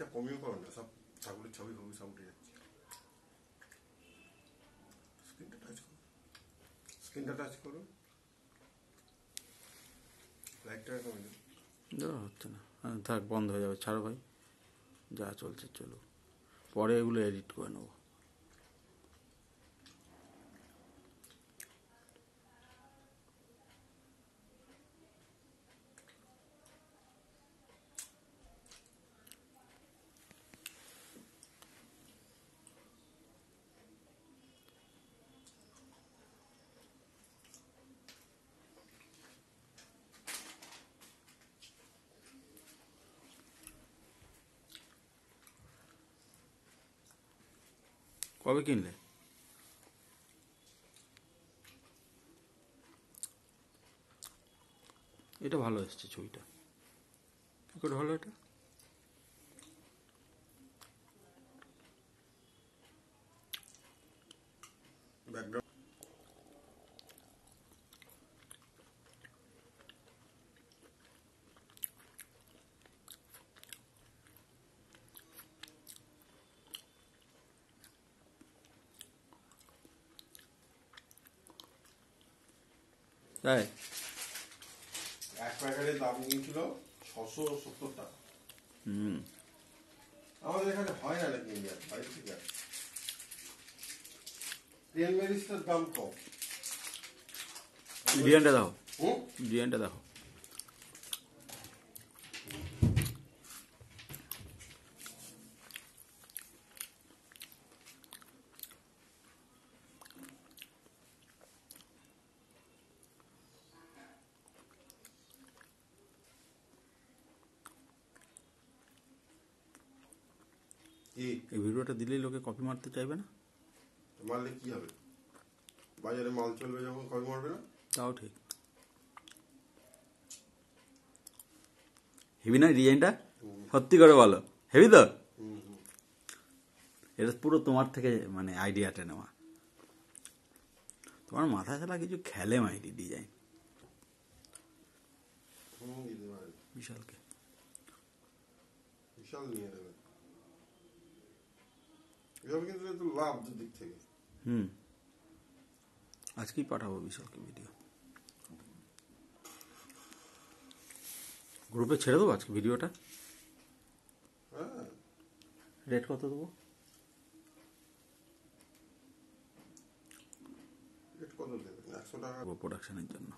লাইটটা কমিয়ে করো না, সব ছাগলের ছবি ফবি সব উঠে যাচ্ছে। স্ক্রিনটা টাচ করো, লাইটটা কমিয়ে দাও। হচ্ছে না, থাক, বন্ধ হয়ে যাবে। ছাড়ো ভাই, যা চলছে চলুক, পরে এগুলো এডিট করে নেবো। কবে কিনলে? এটা ভালো এসছে ছবিটা। কি করে হলো এটা? ব্যাকগ্রাউন্ড। তাই এক প্যাকেটের দাম নিয়েছিল 670 টাকা। আমাদের এখানে হয় না নাকি ইন্ডিয়ার বাইরে থেকে তেল মেরিস্টার দাম কম। ডিজাইনটা দেখো, ডিজাইনটা দেখো। এই ভিডিওটা দিলেই লোকে কপি মারতে চাইবে না? মারলে কি হবে? বাজারে মাল চলবে যখন, কপি মারবে না? তাও ঠিক। হেভি না ডিজাইনটা? সত্যি করে বলো, হেভি তো? এটা পুরো তোমার থেকে মানে আইডিয়াটা নেওয়া। তোমার মাথায় ছাড়া কিছু খেলে মাইরি ডিজাইন। বিশালকে বিশাল নিয়ে নেবে, বিশাল কিন্তু একটু লাভ দিক থেকে। আজকেই পাঠাবো বিশালকে ভিডিও, গ্রুপে ছেড়ে দেবো আজকে ভিডিওটা। হ্যাঁ, রেট কত দেবো? রেট কত দেবেন? 100 টাকা প্রোডাকশনের জন্য।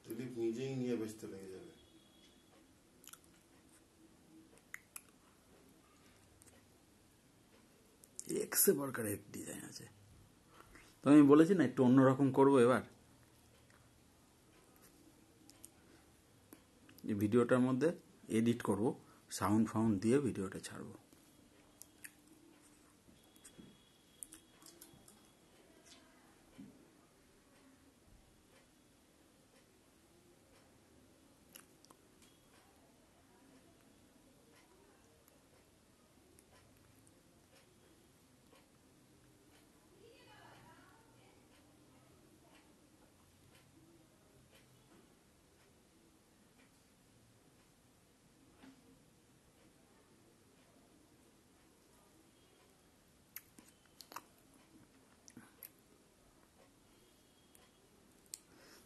দিলীপ নিজেই নিয়ে বেচতে লেগে যাবে। এক্সে বার্কার এক ডিজাইন আছে, তো আমি বলেছি না একটু অন্যরকম করবো এবার। এই ভিডিওটার মধ্যে এডিট করব, সাউন্ড ফাউন্ড দিয়ে ভিডিওটা ছাড়বো।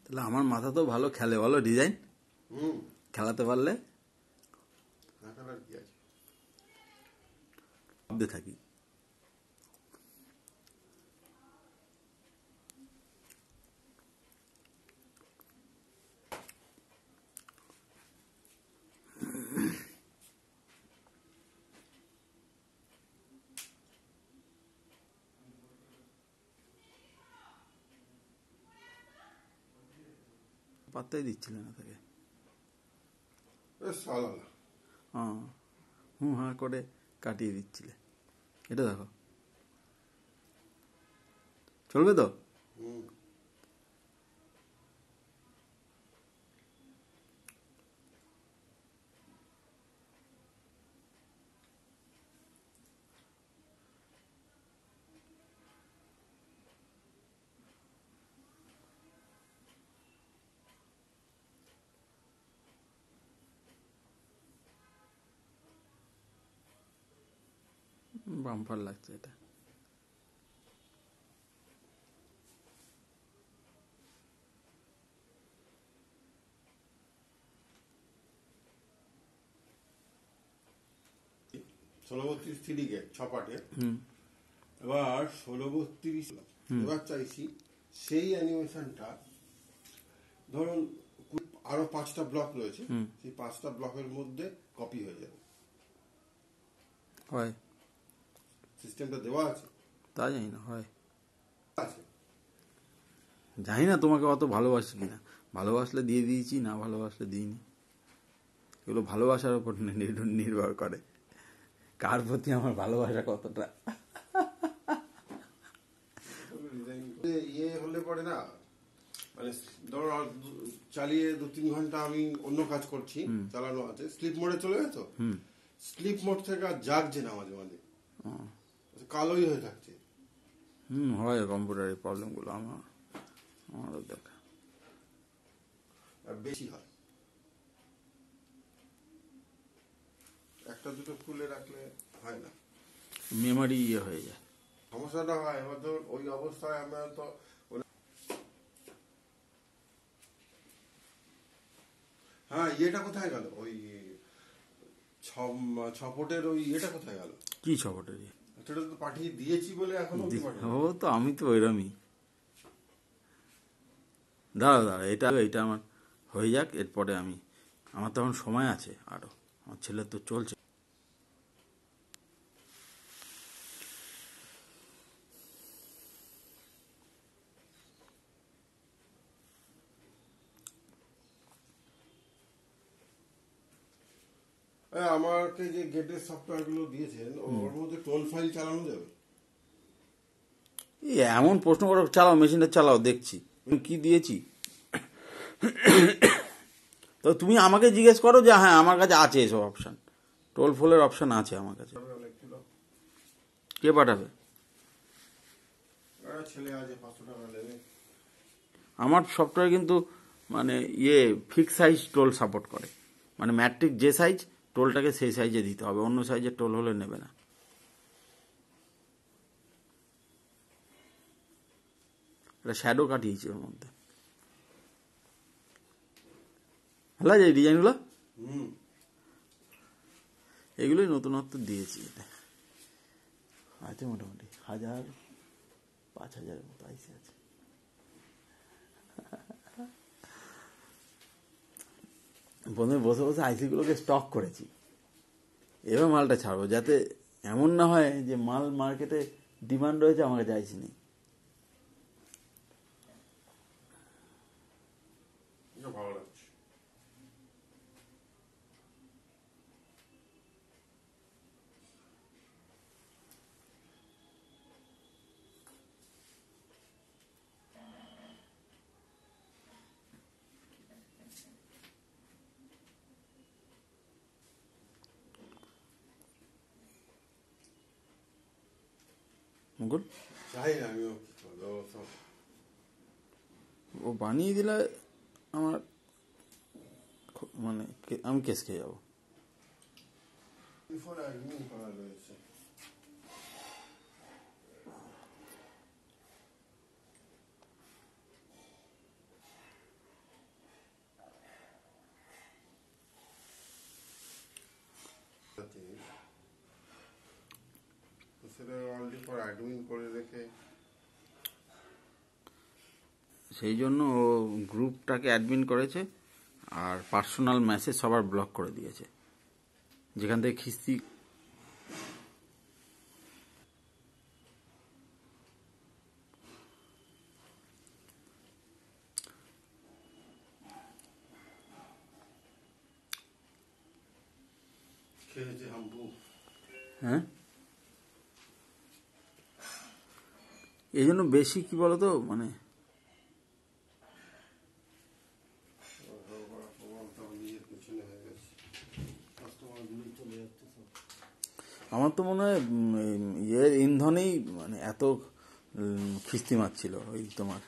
তাহলে আমার মাথা তো ভালো খেলে বলো ডিজাইন। খেলাতে পারলে ভাবতে থাকি। পাত্তাই দিচ্ছিল না তাকে। হ্যাঁ করে কাটিয়ে দিচ্ছিলে। এটা দেখো, চলবে তো? বাম্পার লাগছে এটা। ষোলো-32 3D গেট 6 পাটে। এবার 16-32 এবার চাইছি সেই অ্যানিমেশনটা, ধরুন আরো 5টা ব্লক রয়েছে, সেই 5টা ব্লকের মধ্যে কপি হয়ে যাবে। হয়, সিস্টেমটা দেওয়া আছে? তা জানি না, হয় আছে। জানি না তোমাকে অত ভালোবাসি কিনা, ভালোবাসলে দিয়ে দিয়েছি, না ভালোবাসলে দিইনি। এগুলো ভালোবাসার উপর নির্ভর করে কার প্রতি আমার ভালোবাসা কতটা। ইয়ে হলে পরে না, মানে ধরো চালিয়ে 2-3 ঘন্টা আমি অন্য কাজ করছি, চালানো আছে, স্লিপ মোডে চলে যায়, তো স্লিপ মোড থেকে আর জাগছে না, মাঝে মাঝে কালোই হয়ে থাকছে। হয় কম্পিউটারের প্রবলেমগুলো আমারও দেখা, আর বেশি হয়। একটা দুটো খুলে রাখলে হয় না, মেমোরি ইয়ে হয়ে যায়, সমস্যাটা হয়। এবার ধর ওই অবস্থায় আমরা তো, হ্যাঁ ইয়েটা কোথায় গেল, ওই 6 ফুটের ওই ইয়েটা কোথায় গেল? কি ছবটা দিয়ে সেটা তো পাঠিয়ে দিয়েছি বলে এখনো ও তো, আমি তো ওইরমই। দাঁড়া এটা আমার হয়ে যাক, এরপরে আমার তখন সময় আছে আরো, আমার ছেলে তো চলছে। আমাকে যে গেটের সফটওয়্যার গুলো দিয়েছেন, ওর মধ্যে টোল ফাইল চালানো যাবে? এমন প্রশ্ন করে, চালাও মেশিনটা চালাও, দেখছি কি দিয়েছি। তো তুমি আমাকে জিজ্ঞেস করো যে হ্যাঁ আমার কাছে আছে এসব অপশান, টোল ফোলের অপশান আছে আমার কাছে। কে পাঠাবে? ছেলে আছে, 500 টাকা নেবে। আমার সফটওয়্যার কিন্তু মানে ফিক্স সাইজ টোল সাপোর্ট করে, মানে ম্যাট্রিক যে সাইজ, টোলটাকে সেই সাইজে দিতে হবে, অন্য সাইজের টোল হলে নেবে না। এটা শ্যাডো কাটিয়েছি ওর মধ্যে, ভালো যায় ডিজাইনগুলো, এগুলোই নতুনত্ব দিয়েছি। এটা আছে মোটামুটি 1000-5000 মতো আইসি আছে। প্রথমে বসে বসে আইসিগুলোকে স্টক করেছি, এবার মালটা ছাড়বো, যাতে এমন না হয় যে মাল মার্কেটে ডিমান্ড রয়েছে, আমার কাছে আইসি নেই। ভালো লাগছে। মুকুল চাই না আমিও ও বানিয়ে দিলে আমার মানে আমি কেস খেয়ে যাবো। রয়েছে সেটা অলরেডি ফর অ্যাডমিন করে রেখে, সেই জন্য ও গ্রুপটাকে অ্যাডমিন করেছে, আর পার্সোনাল মেসেজ সবার ব্লক করে দিয়েছে, যেখান থেকে খিস্তি খেয়েছে হাম্পু। হ্যাঁ, এই জন্য বেশি কি বলতো, মানে আমার তো মনে হয় ইন্ধনেই মানে এত খিস্তি মারছিল ওই তোমার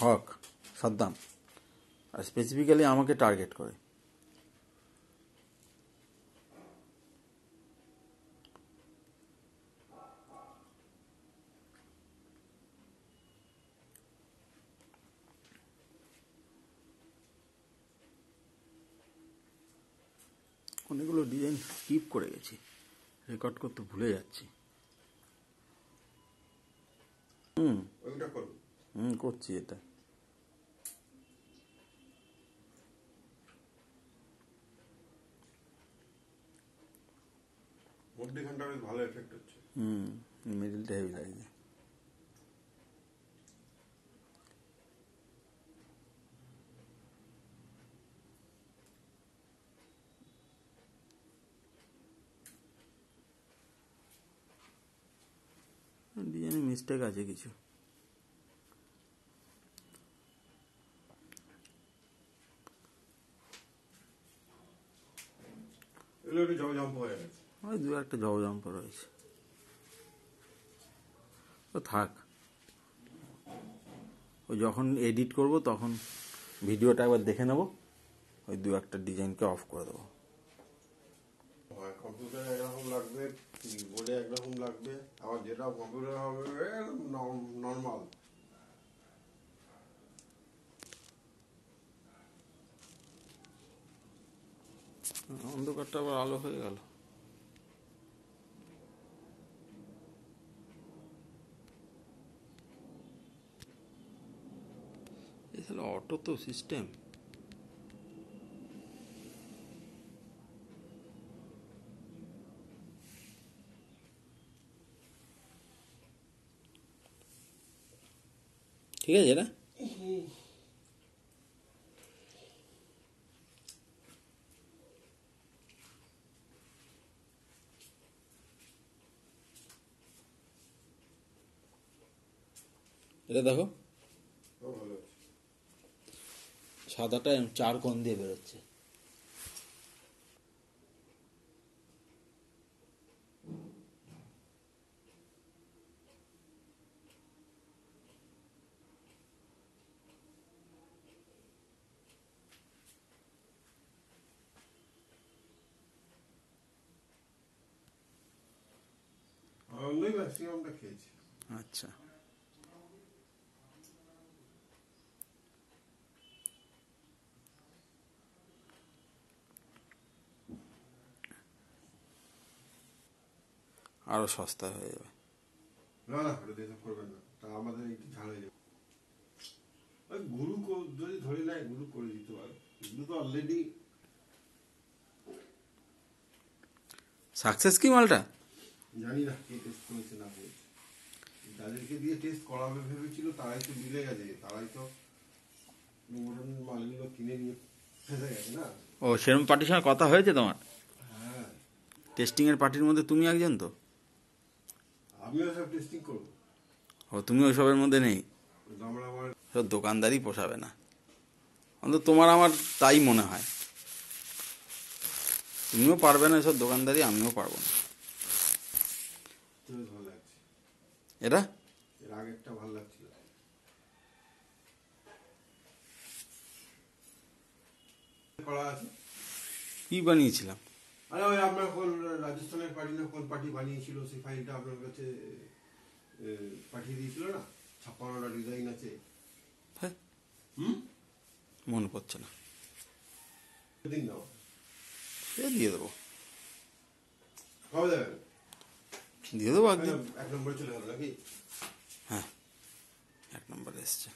হক সাদ্দাম, আর স্পেসিফিক্যালি আমাকে টার্গেট করে। অনেকগুলো ডিজাইন স্কিপ করে গেছি, রেকর্ড করতে ভুলে যাচ্ছি। ওইটা করো। করছি এটা। মধ্যখানটা বেশ ভালো এফেক্ট হচ্ছে। মিডিলটা হেভি লাগছে। ডিজাইনে মিস্টেক আছে কিছু। এগুলো একটু জম্প হয়ে গেছে। ওই দু একটা জম্প রয়েছে, তো থাক। ওই যখন এডিট করব তখন ভিডিওটা একবার দেখে নেব, ওই দু একটা ডিজাইনকে অফ করে দেবো। কম্পিউটারে একরকম লাগবে, কিবোর্ডে একরকম লাগবে, আবার যেটা কম্পিউটার হবে নর্মাল। অন্ধকারটা আবার আলো হয়ে গেল। তাহলে অটো তো সিস্টেম। ঠিক আছে না? এটা দেখো, ভালো আছে। সাদাটা 4 কোণ দিয়ে বেরোচ্ছে। আমি ম্যাক্সিমামটা খেয়েছি। আচ্ছা, আরো সস্তা হয়ে যাবে। না না, ওটা দিয়ে করবেন না, তা আমাদের একটু ঝাল হয়ে যাবে। ওই গুরু যদি ধরে নেয়, গুরু করে দিতে পারে। গুরু তো অলরেডি সাকসেস কি মালটা? জানি না কে টেস্ট করেছে না করেছে। যাদেরকে দিয়ে টেস্ট করাবে ভেবেছিল তারাই তো মিলে গেছে, তারাই তো মালগুলো কিনে নিয়ে ফেসে গেছে না। ও, সেরকম পার্টির সঙ্গে কথা হয়েছে তোমার? হ্যাঁ, টেস্টিং এর পার্টির মধ্যে তুমি একজন তো? আমিও সব টেস্টিং করবো। ও, তুমি ওইসবের মধ্যে নেই? আমরা আমার সব দোকানদারি পোষাবে না, অন্তত তোমার আমার তাই মনে হয়। তুমিও পারবে না এসব দোকানদারি, আমিও পারবো না। বেশ ভালো লাগছে। এটা এর আগেরটা ভালো লাগছিল। করা আছে। কি বানিয়েছিলাম? আরে ওই আপনার কোন রাজস্থানের পার্টি না কোন পার্টি বানিয়েছিল, সেই ফাইলটা আপনার কাছে পাঠিয়ে দিয়েছিল না, 56টা ডিজাইন আছে। হ্যাঁ, হুম, মনে পড়ছে না। দিন দাও, সে দিয়ে দেবো, কবে দেবেন? দিয়ে দেবো একদিন। 1 নম্বরে চলে গেল নাকি? হ্যাঁ, 1 নম্বরে এসছে।